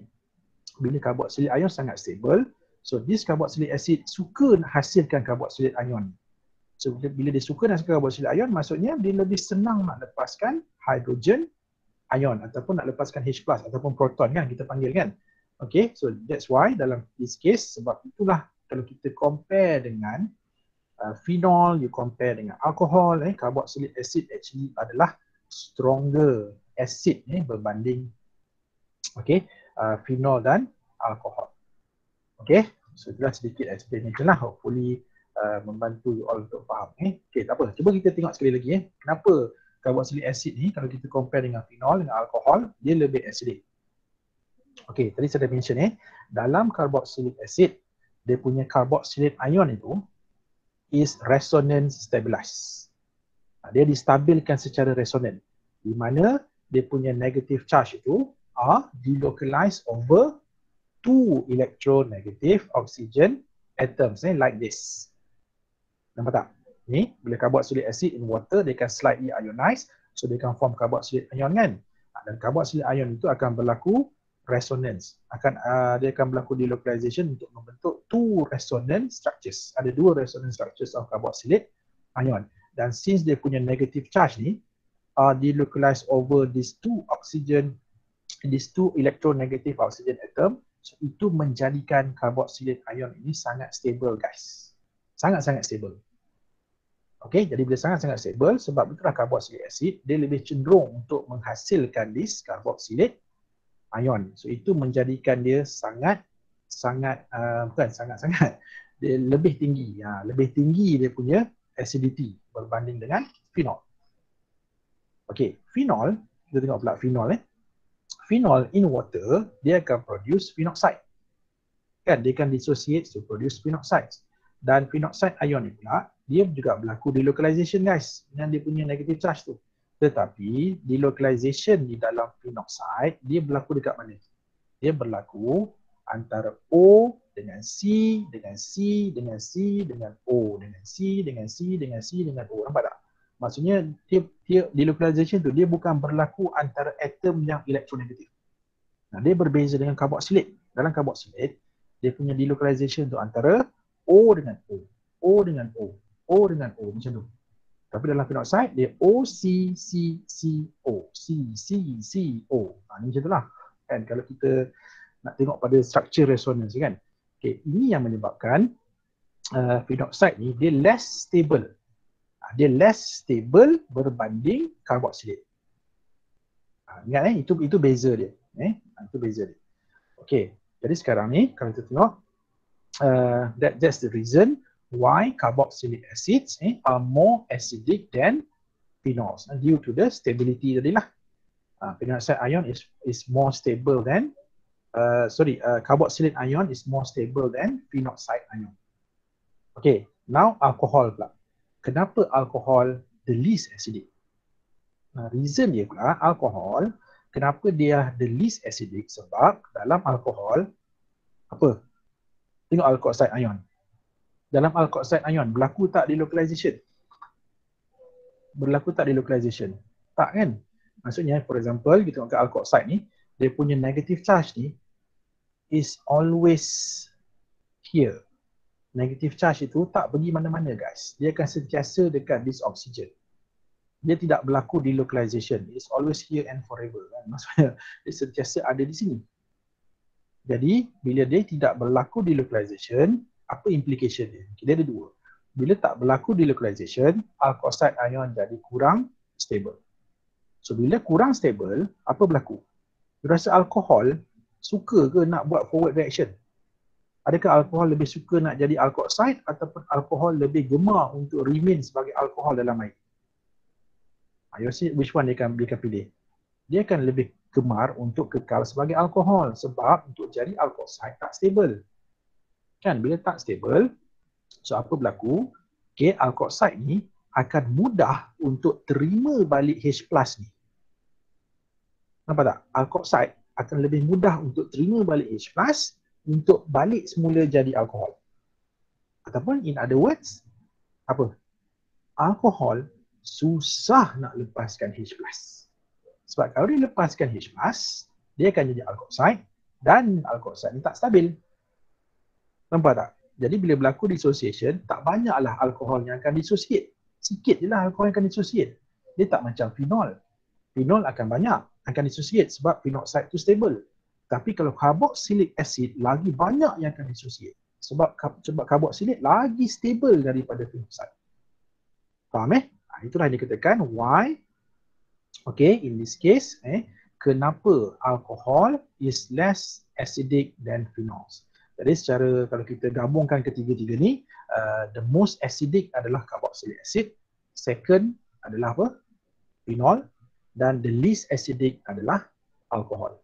bila karboksilat ion sangat stable, so this carboxylic acid suka nak hasilkan carboxylic ion. So bila dia suka nak hasilkan carboxylic ion, maksudnya dia lebih senang nak lepaskan hydrogen ion ataupun nak lepaskan H+ ataupun proton kan kita panggil kan. Okay, so that's why dalam this case, sebab itulah kalau kita compare dengan phenol, you compare dengan alcohol, carboxylic acid actually adalah stronger acid berbanding phenol dan alcohol. Okay, so itulah sedikit explanation lah, hopefully membantu you all untuk faham. Okay, tak apa, cuba kita tengok sekali lagi kenapa carboxylic acid ni kalau kita compare dengan phenol, dengan alcohol, dia lebih acidic. Okay, tadi saya dah mention dalam carboxylic acid, dia punya carboxylate ion itu is resonance stabilized. Dia distabilkan secara resonan, di mana dia punya negative charge itu are delocalized over two electronegative oxygen atoms like this. Nampak tak? Ni bila carboxylic acid in water, they can slightly ionize, so they can form carboxylate ion kan. Dan carboxylate ion itu akan berlaku resonance. Dia akan berlaku delocalization untuk membentuk two resonance structures. Ada dua resonance structures of carboxylate ion. Dan since dia punya negative charge ni are delocalized over these two electronegative oxygen atom, so itu menjadikan carboxylate ion ini sangat stable guys. Sangat-sangat stable. Okay, jadi bila sangat-sangat stable, sebab itulah carboxylic acid, dia lebih cenderung untuk menghasilkan this carboxylate ion. So itu menjadikan dia dia lebih tinggi. Lebih tinggi dia punya acidity berbanding dengan phenol. Okay, phenol, kita tengok pula phenol Phenol in water, dia akan produce phenoxide. Kan, dia akan dissociate to produce phenoxides. Dan phenoxide ion ni pula, dia juga berlaku delocalization guys, dengan dia punya negative charge tu. Tetapi, delocalization di dalam phenoxide, dia berlaku dekat mana? Dia berlaku antara O dengan C, dengan C, dengan C, dengan O, dengan C, dengan C, dengan C, dengan O. Nampak tak? Maksudnya, dia delocalization tu, dia bukan berlaku antara atom yang elektronegatif. Nah, dia berbeza dengan carboxylate. Dalam carboxylate, dia punya delocalization tu antara O dengan O, O dengan O, O dengan O, macam tu. Tapi dalam phenoxide, dia O, C, C, C, O, C, C, C, O. Ni macam tu lah. Kan, kalau kita nak tengok pada structure resonance kan. Okay, ini yang menyebabkan phenoxide ni, dia less stable. Dia less stable berbanding carboxylate. Ingat itu beza dia. Itu beza dia. Okey, jadi sekarang ni kalau kita tengok that's the reason why carboxylic acids are more acidic than phenols due to the stability tadilah. Phenoxide ion is more stable than carboxylate ion is more stable than phenoxide ion. Okay, now alcohol pula. Kenapa alkohol the least acidic? Reason dia pula, alkohol, kenapa dia the least acidic? Sebab dalam alkohol, apa? Tengok alkoxide ion. Dalam alkoxide ion, berlaku tak delocalization? Berlaku tak delocalization? Tak kan? Maksudnya, for example, kita tengok alkoxide ni, dia punya negative charge ni is always here. Negative charge itu tak pergi mana-mana guys. Dia akan sentiasa dekat this oxygen. Dia tidak berlaku delocalization. It's always here and forever. Maksudnya dia sentiasa ada di sini. Jadi bila dia tidak berlaku delocalization, apa implication dia? Dia ada dua. Bila tak berlaku delocalization, alkoxide ion jadi kurang stable. So bila kurang stable, apa berlaku? You rasa alkohol suka ke nak buat forward reaction? Adakah alkohol lebih suka nak jadi alkoxide ataupun alkohol lebih gemar untuk remain sebagai alkohol dalam air? You see which one dia akan pilih? Dia akan lebih gemar untuk kekal sebagai alkohol sebab untuk jadi alkoxide tak stable. Kan bila tak stable, So apa berlaku? Okay, alkoxide ni akan mudah untuk terima balik H+ ni. Nampak tak? Alkoxide akan lebih mudah untuk terima balik H+ untuk balik semula jadi alkohol. Ataupun in other words, apa? Alkohol susah nak lepaskan H+. Sebab kalau dia lepaskan H+, dia akan jadi alkoxide dan alkoxide ni tak stabil. Nampak tak? Jadi bila berlaku dissociation, tak banyaklah alkohol yang akan dissociate. Sikit je lah alkohol yang akan dissociate. Dia tak macam phenol. Phenol akan banyak, akan dissociate sebab phenoxide tu stable. Tapi kalau carboxylic acid, lagi banyak yang akan dissociate. Sebab carboxylate lagi stable daripada phenoxide. Faham itulah yang dikatakan why, okay, in this case, kenapa alcohol is less acidic than phenols. Jadi secara kalau kita gabungkan ketiga-tiga ni, the most acidic adalah carboxylic acid, second adalah apa? Phenol, dan the least acidic adalah alcohol.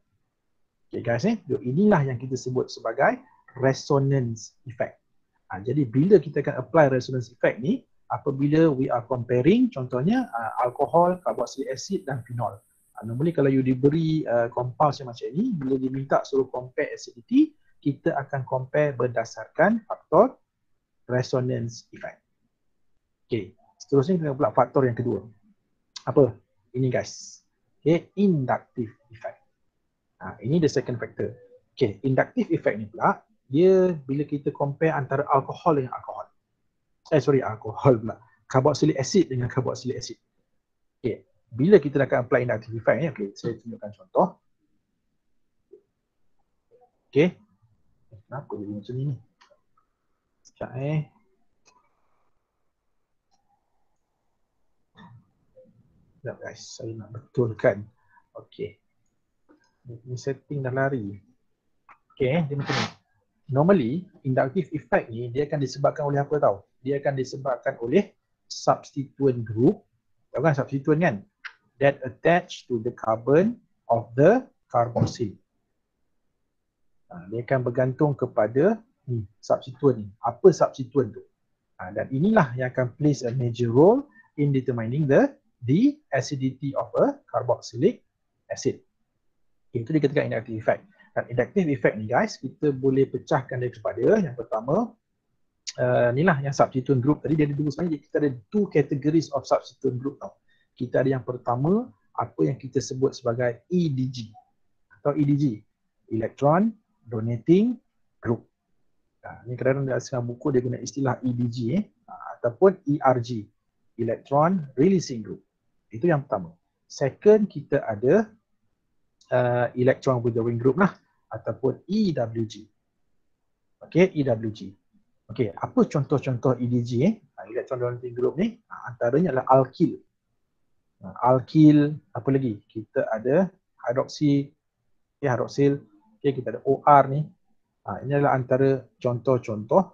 Okay guys, inilah yang kita sebut sebagai resonance effect. Jadi bila kita akan apply resonance effect ni, apabila we are comparing contohnya alkohol, carboxylic acid dan phenol. Normally kalau you diberi compounds yang macam ni, bila diminta suruh compare acidity, kita akan compare berdasarkan faktor resonance effect. Okay, seterusnya kita pula faktor yang kedua. Apa? Ini guys. Okay, inductive effect. Ini the second factor. Okay, inductive effect ni pula, dia bila kita compare antara alkohol dengan alkohol. Alkohol pula. Carboxylic acid dengan carboxylic acid. Okay, bila kita akan apply inductive effect ni, okay, saya tunjukkan contoh. Okay. Kenapa jadi macam ni? Sekejap Sekejap guys, saya nak betulkan. Okay. Ini setting dah lari. Okay, dia macam ni. Normally, inductive effect ni dia akan disebabkan oleh apa tau? Dia akan disebabkan oleh substituent group. Tahu kan substituent kan? That attach to the carbon of the carboxyl. Dia akan bergantung kepada substituent ni. Apa substituent tu? Dan inilah yang akan plays a major role in determining the acidity of a carboxylic acid. Itu dikatakan inductive effect. Dan inductive effect ni guys, kita boleh pecahkan dia kepada yang pertama, inilah yang substituent group tadi, dia ada dua sebenarnya. Kita ada two categories of substituent group tau. Kita ada yang pertama, apa yang kita sebut sebagai EDG atau EDG, electron donating group. Ini kadang-kadang dalam setengah buku dia guna istilah EDG ataupun ERG, electron releasing group. Itu yang pertama. Second, kita ada electron withdrawing group lah ataupun EWG. Okey, EWG. Okey, apa contoh-contoh EDG electron donating group ni? Antaranya adalah alkyl. Alkyl, apa lagi? Kita ada hydroxy, hydroxyl. Okey, kita ada OR ni. Ini adalah antara contoh-contoh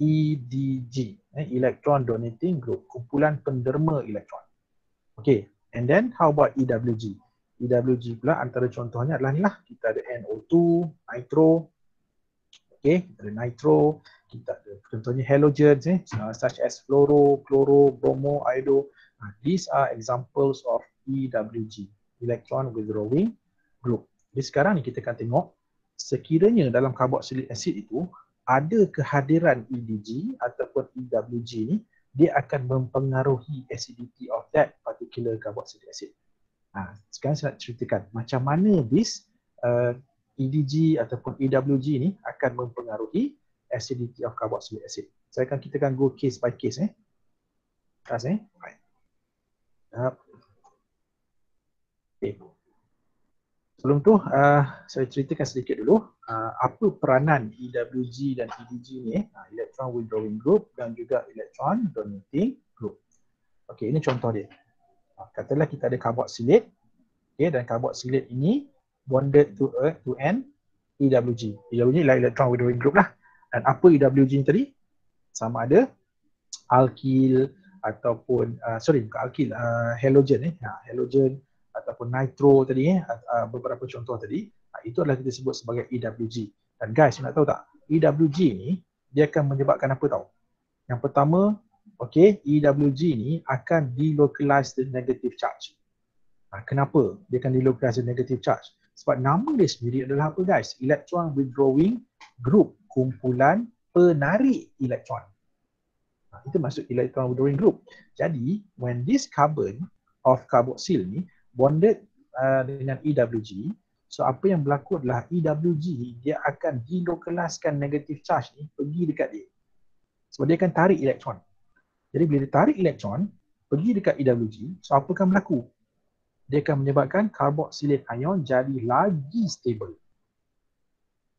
EDG, electron donating group, kumpulan penderma elektron. Okey, and then how about EWG? EWG pula antara contohnya adalah ni lah. Kita ada NO2, nitro. Okey, kita ada nitro. Kita ada contohnya halogens such as fluoro, chloro, bromo, iodo. These are examples of EWG, electron withdrawing group. Jadi sekarang ni kita akan tengok sekiranya dalam carboxylic acid itu ada kehadiran EDG ataupun EWG ni, dia akan mempengaruhi acidity of that particular carboxylic acid. Sekarang saya nak ceritakan macam mana this EDG ataupun EWG ni akan mempengaruhi acidity of carboxylic acid. Kita akan go case by case. Right. Okay. Sebelum tu saya ceritakan sedikit dulu apa peranan EWG dan EDG ni, electron withdrawing group dan juga electron donating group. Okey, ini contoh dia. Katakanlah kita ada carboxylate, okay, dan carboxylate ini bonded to an EWG. EWG ialah electron withdrawing group lah. Dan apa EWG ni tadi? Sama ada alkyl ataupun bukan alkyl, halogen halogen ataupun nitro tadi beberapa contoh tadi, itu adalah kita sebut sebagai EWG. Dan guys, nak tahu tak, EWG ni dia akan menyebabkan apa tahu? Yang pertama, okay, EWG ni akan delocalize the negative charge. Kenapa dia akan delocalize the negative charge? Sebab nama dia sendiri adalah apa guys? Electron withdrawing group, kumpulan penarik elektron. Itu maksud electron withdrawing group. Jadi, when this carbon of carboxyl ni bonded dengan EWG, so apa yang berlaku adalah EWG dia akan delocalizekan negative charge ni pergi dekat dia. Sebab dia akan tarik elektron. Jadi bila dia tarik elektron pergi dekat EWG, so apa akan berlaku? Dia akan menyebabkan carboxylate ion jadi lagi stable.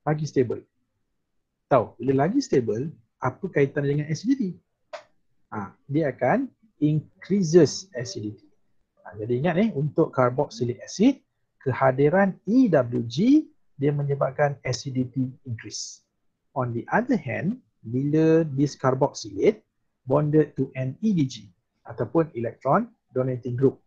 Lagi stable. Tahu, bila lagi stable, apa kaitan dengan acidity? Dia akan increases acidity. Jadi ingat untuk carboxylic acid, kehadiran EWG dia menyebabkan acidity increase. On the other hand, bila this carboxylate bonded to an EDG ataupun electron donating group.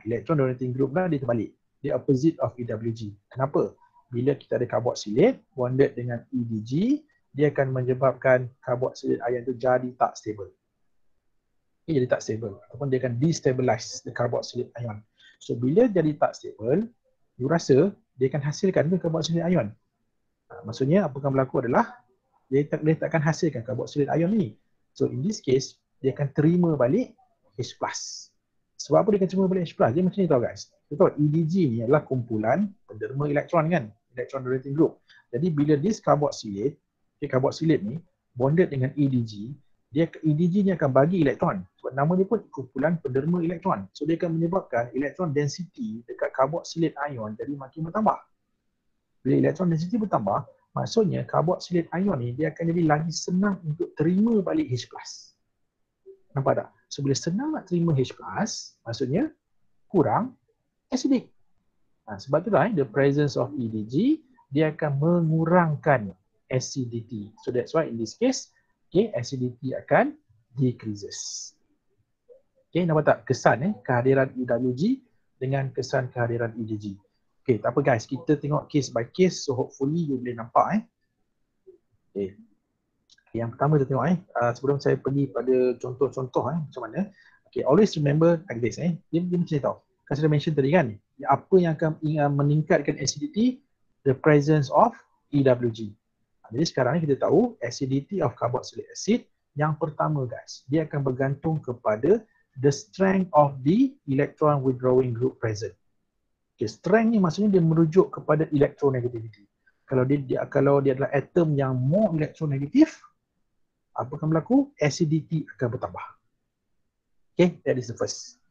Electron donating group lah dia terbalik. Dia opposite of EWG. Kenapa? Bila kita ada carboxylate bonded dengan EDG, dia akan menyebabkan carboxylate ion tu jadi tak stable. Jadi tak stable ataupun dia akan destabilize the carboxylate ion. So bila jadi tak stable, you rasa dia akan hasilkan ke carboxylate ion? Maksudnya apa akan berlaku adalah dia takkan hasilkan carboxylate ion ni. So in this case, dia akan terima balik H+. Sebab apa dia akan terima balik H+? Dia macam ni tau guys. Kita tahu EDG ni adalah kumpulan penderma elektron kan? Electron donating group. Jadi bila this carboxylate, carboxylate ni bonded dengan EDG, EDG ni akan bagi elektron. Sebab nama dia pun kumpulan penderma elektron. So dia akan menyebabkan elektron density dekat carboxylate ion jadi makin bertambah. Bila elektron density bertambah, maksudnya carboxylate ion ni dia akan jadi lagi senang untuk terima balik H+. Nampak tak? So bila senang nak terima H+, maksudnya kurang acidic. Sebab tu lah the presence of EDG dia akan mengurangkan acidity. So that's why in this case, acidity akan decreases. Nampak tak kesan kehadiran EWG dengan kesan kehadiran EDG. Tak apa guys, kita tengok case by case, so hopefully you boleh nampak Yang pertama kita tengok sebelum saya pergi pada contoh-contoh macam mana. Always remember like this dia macam ni tau. Kan saya dah mention tadi kan, apa yang akan meningkatkan acidity? The presence of EWG. Jadi sekarang ni kita tahu acidity of carboxylic acid yang pertama guys, dia akan bergantung kepada the strength of the electron withdrawing group present. Strength ni maksudnya dia merujuk kepada electronegativity. Kalau dia adalah atom yang more electronegative, apa akan berlaku? Acidity akan bertambah. That is the first.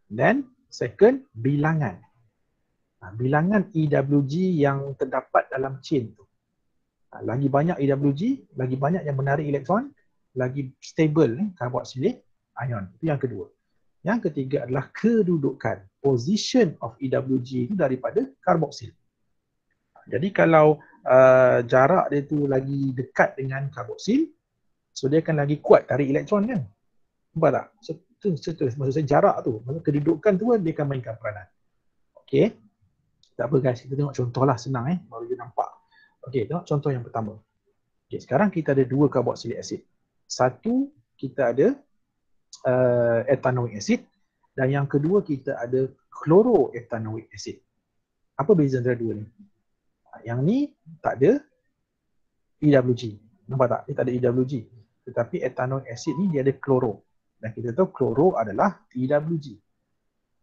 Then second, bilangan. Bilangan EWG yang terdapat dalam chain tu. Lagi banyak EWG, lagi banyak yang menarik elektron, lagi stable carboxylate ion. Itu yang kedua. Yang ketiga adalah kedudukan, position of EWG itu daripada carboxyl. Jadi kalau jarak dia tu lagi dekat dengan carboxyl, so dia akan lagi kuat tarik elektron kan? Nampak tak? Maksud saya jarak tu, maksud kedudukan tu dia akan mainkan peranan. Tak apa guys, kita tengok contoh lah, senang baru dia nampak. Tengok contoh yang pertama. Sekarang kita ada dua carboxylic acid. Satu kita ada ethanoic acid dan yang kedua kita ada chloroethanoic acid. Apa beza antara dua ni? Yang ni tak ada EWG. Nampak tak? Dia tak ada EWG. Tetapi ethanoic acid ni dia ada chloro. Dan kita tahu chloro adalah EWG.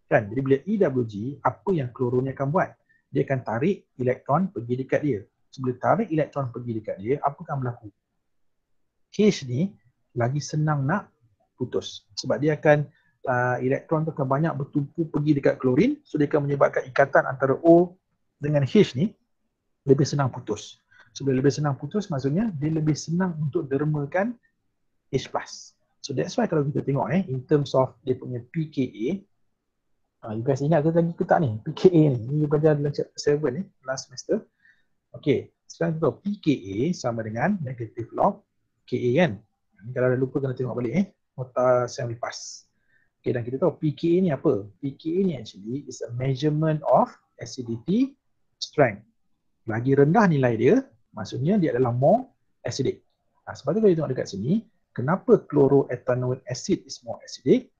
Kan? Jadi bila EWG, apa yang chloro ni akan buat? Dia akan tarik elektron pergi dekat dia. Sebelum tarik elektron pergi dekat dia, apa akan berlaku? H ni lagi senang nak putus. Sebab dia akan, elektron tu akan banyak bertumpu pergi dekat klorin. So dia akan menyebabkan ikatan antara O dengan H ni lebih senang putus. Sebab lebih senang putus maksudnya dia lebih senang untuk dermakan H+. So that's why kalau kita tengok in terms of dia punya pKa, you guys ingat ke lagi ke tak ni? pKa ni you belajar dalam chapter 7 last semester. Sekarang kita tahu pKa sama dengan negative log Ka kan. Kalau dah lupa kena tengok balik nota sem lipas. Dan kita tahu pKa ni apa? pKa ni actually is a measurement of acidity strength. Lagi rendah nilai dia, maksudnya dia adalah more acidic. Sebab tu kalau kita tengok dekat sini, Kenapa chloroethanoic acid is more acidic?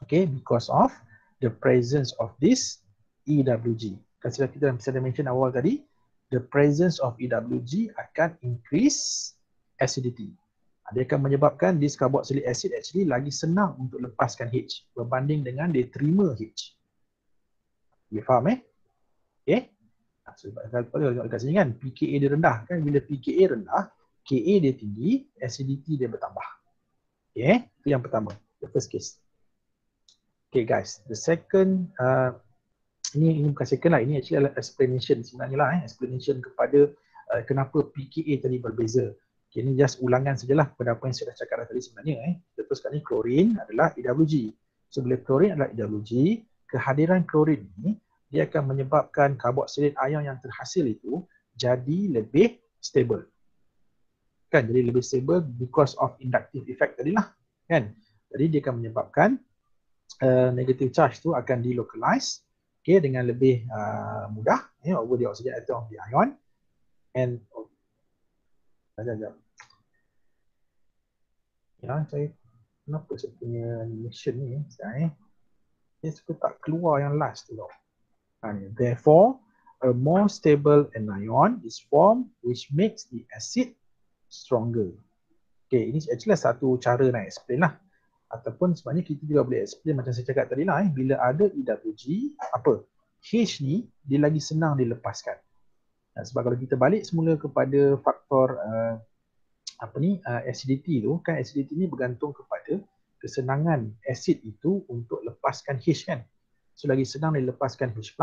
Okay, because of the presence of this EWG. Kan sudah kita sudah mention awal tadi, the presence of EWG akan increase acidity. Dia akan menyebabkan this carboxylic acid actually lagi senang untuk lepaskan H berbanding dengan dia terima H. You faham Okay. Sebab kalau tengok dekat sini kan, pKa dia rendah kan, bila pKa rendah, Ka dia tinggi, acidity dia bertambah. Okay, itu yang pertama, the first case. Okay guys, the second, ini bukan second lah, ini actually adalah explanation sebenarnya lah, explanation kepada kenapa pKa tadi berbeza. Okay, ini just ulangan sajalah kepada apa yang saya dah cakap tadi sebenarnya. Kita teruskan ni, klorin adalah EWG. So bila klorin adalah EWG, kehadiran klorin ni dia akan menyebabkan carboxylate ion yang terhasil itu jadi lebih stable. Kan, jadi lebih stable because of inductive effect tadi lah. Kan, jadi dia akan menyebabkan negative charge tu akan delocalize, okay, dengan lebih mudah over the oxygen atom of the ion. And sekejap. Ya, saya kenapa saya punya animation ni sekarang dia suka tak keluar yang last tu tau. Therefore, a more stable anion is formed which makes the acid stronger. Okay, ini actually satu cara nak explain lah. Ataupun sebenarnya kita juga boleh explain macam saya cakap tadi lah, bila ada EWG, apa? H ni dia lagi senang dilepaskan. Sebab kalau kita balik semula kepada faktor acidity tu, kan acidity ni bergantung kepada kesenangan acid itu untuk lepaskan H kan. So lagi senang dilepaskan H+,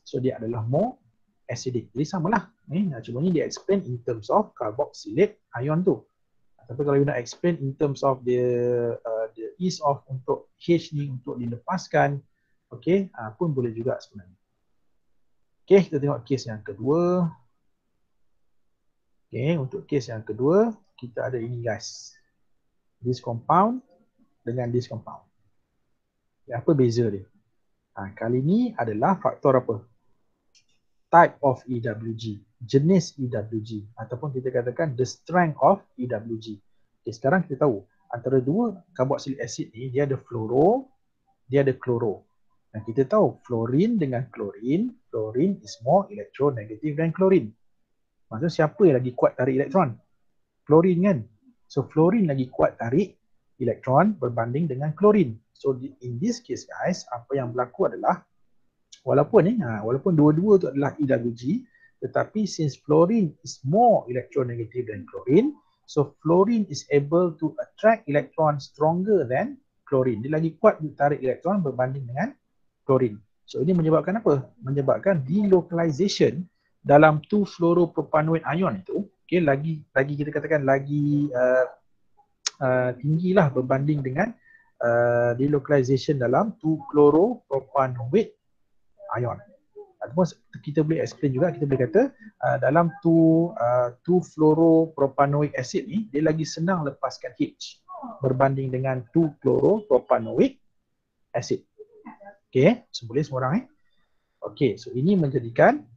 so dia adalah more acidic. Jadi samalah. Cuma ni dia explain in terms of carboxylate ion tu. Tapi kalau you nak explain in terms of the ease of untuk H ni untuk dilepaskan, okay, pun boleh juga sebenarnya. Okay, kita tengok case yang kedua. Okay, untuk case yang kedua, kita ada ini guys. This compound dengan this compound. Okay, apa beza dia? Kali ini adalah faktor apa? Type of EWG, jenis EWG, ataupun kita katakan the strength of EWG. Okay, sekarang kita tahu antara dua carboxylic acid ni dia ada fluoro, dia ada chloro. Dan kita tahu fluorine dengan chlorine, fluorine is more electronegative than chlorine. Maksudnya siapa yang lagi kuat tarik elektron? Fluorine kan? So fluorine lagi kuat tarik elektron berbanding dengan chlorine. So in this case guys, apa yang berlaku adalah walaupun dua-dua tu adalah EWG, tetapi since fluorine is more electronegative than chlorine, so fluorine is able to attract electron stronger than chlorine. Dia lagi kuat untuk tarik elektron berbanding dengan chlorine. So ini menyebabkan apa? Menyebabkan delocalization dalam 2-fluoropropanoid ion itu, okay, lagi kita katakan lagi tinggilah berbanding dengan delocalization dalam 2-chloropropanoid ion. Ataupun kita boleh explain juga, kita boleh kata dalam 2-fluoropropanoic acid ni dia lagi senang lepaskan H berbanding dengan 2-chloropropanoic acid. Okay, so boleh semua orang Okay, so ini menjadikan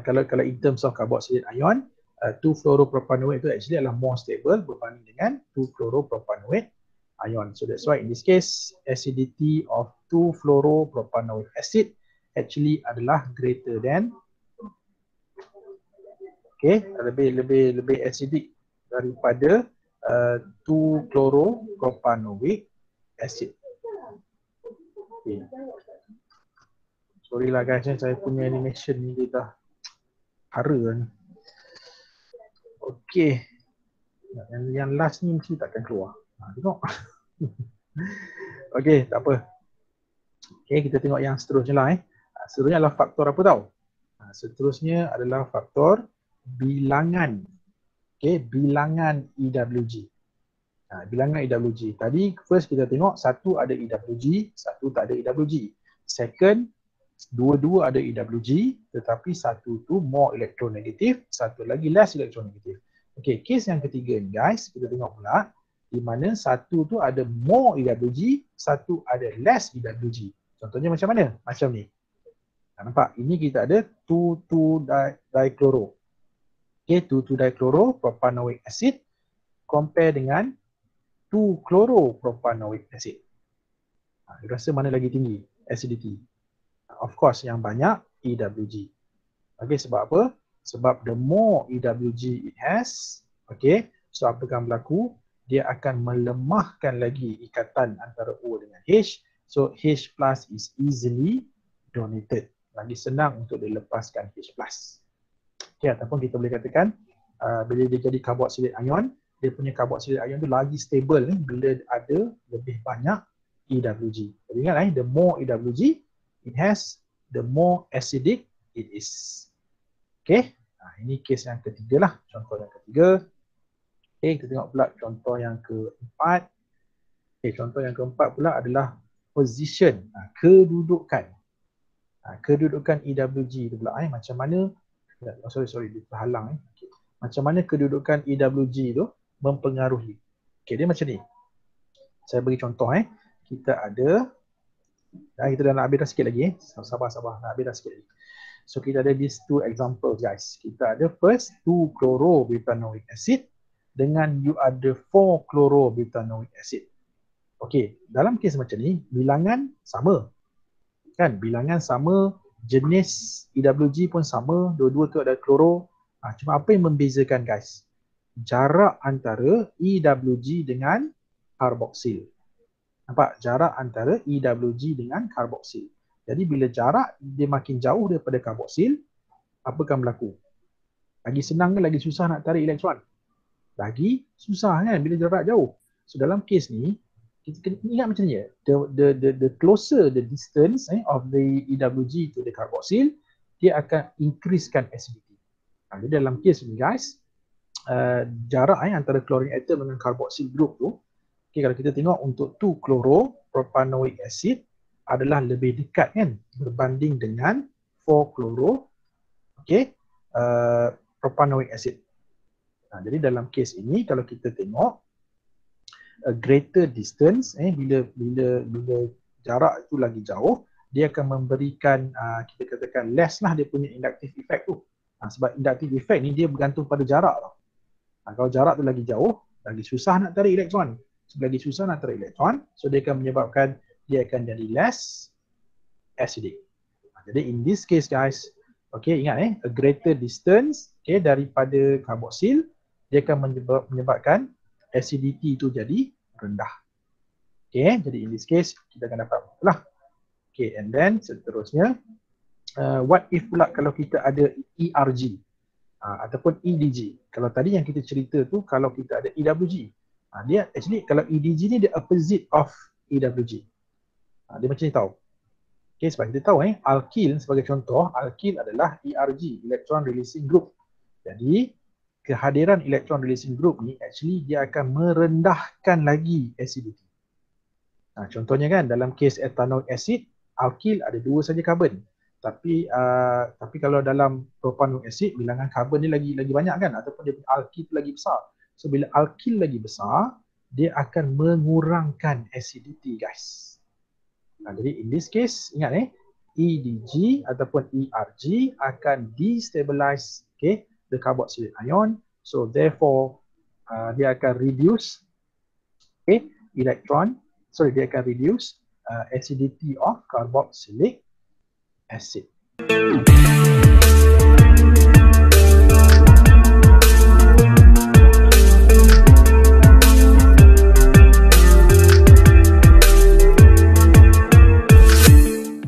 kalau in terms of carboxylate ion, 2-fluoropropanoid itu actually adalah more stable berbanding dengan 2-chloropropanoid ion. So that's why in this case acidity of 2-fluoropropanoid acid actually adalah greater than, okay, lebih acidic daripada 2-chloropropanoic acid. Okay. Sorry lah guys, saya punya animation ni dia dah hara ni. Okay, yang last ni mesti takkan keluar. Tengok. Okay, tak apa. Okay, kita tengok yang seterusnya lah. Seterusnya adalah faktor apa tau? Seterusnya adalah faktor bilangan. Okay, bilangan EWG. Bilangan EWG. Tadi first kita tengok satu ada EWG, satu tak ada EWG. Second, dua-dua ada EWG, tetapi satu tu more electronegative, satu lagi less electronegative. Okay, case yang ketiga ni guys, kita tengok pula di mana satu tu ada more EWG, satu ada less EWG. Contohnya macam mana? Macam ni. Nampak? Ini kita ada 2,2-dichloro. Okay, 2,2-dichloro propanoic acid. compare dengan 2-chloropropanoic acid. You rasa mana lagi tinggi acidity? Of course, yang banyak EWG. Okay, sebab apa? Sebab the more EWG it has, okay, so apa akan berlaku? Dia akan melemahkan lagi ikatan antara O dengan H. So H plus is easily donated. Lagi senang untuk dilepaskan H plus. Okay, ataupun kita boleh katakan bila dia jadi carboxylate ion, dia punya carboxylate ion tu lagi stable bila ada lebih banyak EWG. Jadi ingat the more EWG it has, the more acidic it is. Okay, ini kes yang ketiga lah, contoh yang ketiga. Okay, kita tengok pula contoh yang keempat. Okay, contoh yang keempat pula adalah position, kedudukan. Kedudukan EWG tu pula macam mana, sorry dia terhalang. Okay. Macam mana kedudukan EWG tu mempengaruhi. Okay, dia macam ni. Saya bagi contoh kita ada, kita dah nak habis dah sikit lagi sabar, nak habis dah sikit lagi. So kita ada these two examples guys. Kita ada first 2-chlorobutanoic acid dengan you ada 4-chlorobutanoic acid. Okey, dalam kes macam ni bilangan sama. Kan? Bilangan sama, jenis EWG pun sama, dua-dua tu ada kloro. Cuma apa yang membezakan guys? Jarak antara EWG dengan karboksil. Nampak? Jarak antara EWG dengan karboksil. Jadi bila jarak dia makin jauh daripada karboksil, apa akan berlaku? Lagi senang ke lagi susah nak tarik elektron? Lagi susah kan bila jarak jauh. So dalam kes ni, kita kena ingat macam ni. The closer the distance of the EWG to the karboksil, dia akan increasekan acidity. Jadi dalam kes ni guys, jarak antara chlorine atom dengan karboksil group tu, okay, kalau kita tengok untuk 2-chloropropanoic acid adalah lebih dekat kan berbanding dengan 4-chloro propanoic acid. Jadi dalam kes ini kalau kita tengok a greater distance bila jarak itu lagi jauh, dia akan memberikan kita katakan less lah dia punya inductive effect tu. Sebab inductive effect ni dia bergantung pada jarak tau. Kalau jarak tu lagi jauh, lagi susah nak tarik elektron. So, lagi susah nak tarik elektron, so dia akan menyebabkan dia akan jadi less acidic. Jadi in this case guys, okay, ingat a greater distance daripada karboksil, dia akan menyebabkan acidity itu jadi rendah. Okay, jadi in this case kita akan dapat lah. Okay, and then seterusnya, what if pula kalau kita ada ERG ataupun EDG. Kalau tadi yang kita cerita tu kalau kita ada EWG, dia actually kalau EDG ni dia opposite of EWG. Dia macam ni tahu. Okay, sebab kita tahu alkyl sebagai contoh, alkyl adalah ERG, electron releasing group. Jadi kehadiran electron releasing group ni actually dia akan merendahkan lagi acidity. Contohnya kan dalam kes ethanoic acid, alkyl ada 2 saja karbon. Tapi kalau dalam propanoic acid bilangan karbon ni lagi banyak kan, ataupun dia alkyl tu lagi besar. So bila alkyl lagi besar, dia akan mengurangkan acidity guys. Jadi in this case ingat EDG ataupun ERG akan destabilize the carboxylate ion, so therefore dia akan reduce dia akan reduce acidity of carboxylic acid.